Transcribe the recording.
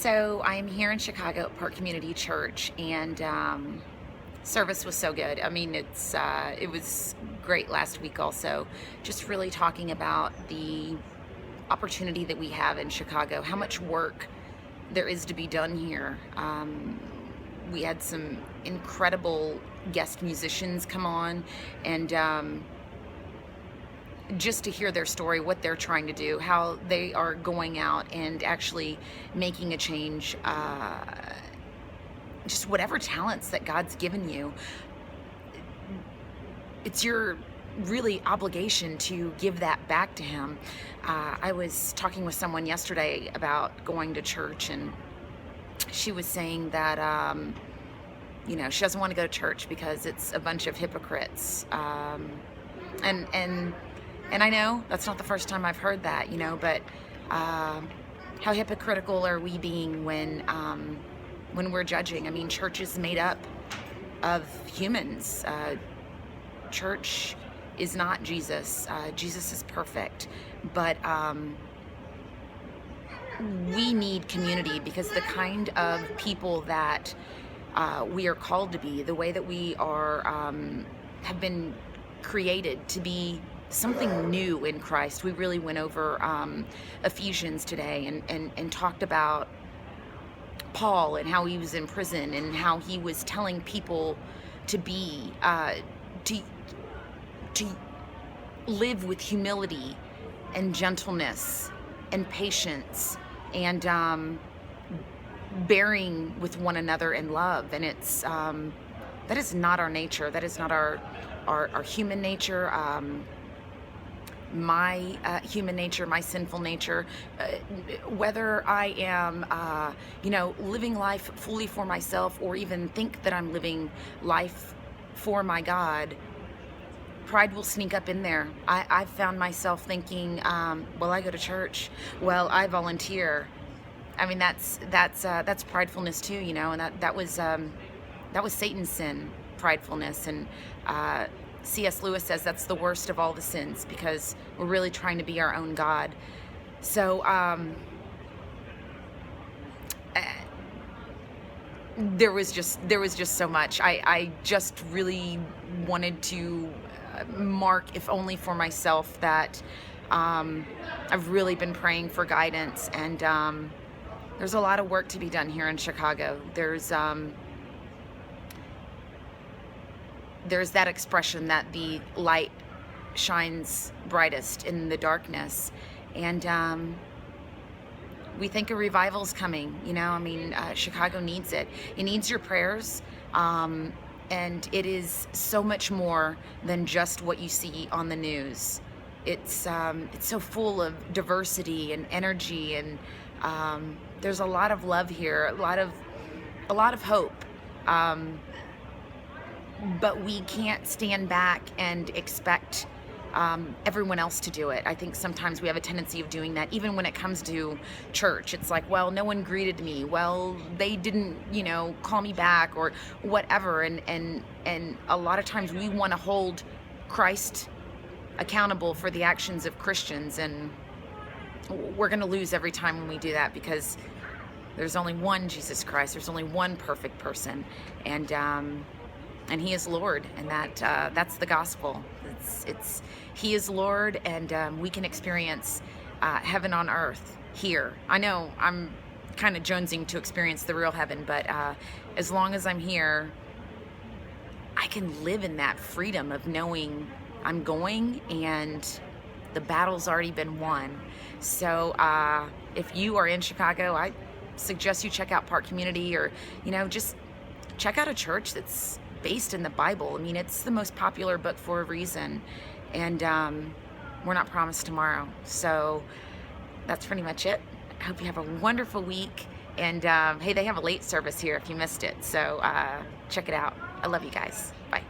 So I'm here in Chicago at Park Community Church, and service was so good. I mean, it was great last week. Also, just really talking about the opportunity that we have in Chicago, how much work there is to be done here. We had some incredible guest musicians come on, and just to hear their story, what they're trying to do, how they are going out and actually making a change, just whatever talents that God's given you, it's your really obligation to give that back to Him. I was talking with someone yesterday about going to church, and she was saying that she doesn't want to go to church because it's a bunch of hypocrites, and and I know that's not the first time I've heard that, but how hypocritical are we being when we're judging? I mean, church is made up of humans. Church is not Jesus. Jesus is perfect, but we need community, because the kind of people that we are called to be, the way that we are have been created to be something new in Christ. We really went over Ephesians today and talked about Paul and how he was in prison and how he was telling people to be to live with humility and gentleness and patience and bearing with one another in love. And it's that is not our nature. That is not our human nature. My human nature, my sinful nature, whether I am, living life fully for myself, or even think that I'm living life for my God, pride will sneak up in there. I've found myself thinking, well, I go to church, well, I volunteer. I mean, that's pridefulness too, and that was Satan's sin, pridefulness. And C.S. Lewis says that's the worst of all the sins, because we're really trying to be our own God. So there was just so much. I just really wanted to mark, if only for myself, that I've really been praying for guidance, and there's a lot of work to be done here in Chicago. There's that expression that the light shines brightest in the darkness, and we think a revival's coming. Chicago needs it. It needs your prayers, and it is so much more than just what you see on the news. It's so full of diversity and energy, and there's a lot of love here, a lot of hope. But we can't stand back and expect everyone else to do it. I think sometimes we have a tendency of doing that, even when it comes to church. It's like, well, no one greeted me. Well, they didn't, call me back, or whatever. And a lot of times we want to hold Christ accountable for the actions of Christians, and we're going to lose every time when we do that, because there's only one Jesus Christ. There's only one perfect person, and He is Lord, and that's the gospel. It's He is Lord, and we can experience heaven on earth here. I know I'm kind of jonesing to experience the real heaven, but as long as I'm here, I can live in that freedom of knowing I'm going and the battle's already been won. So if you are in Chicago, I suggest you check out Park Community, or just check out a church that's based in the Bible. I mean, it's the most popular book for a reason, and we're not promised tomorrow. So that's pretty much it. I hope you have a wonderful week, and hey, they have a late service here if you missed it, so check it out. I love you guys. Bye.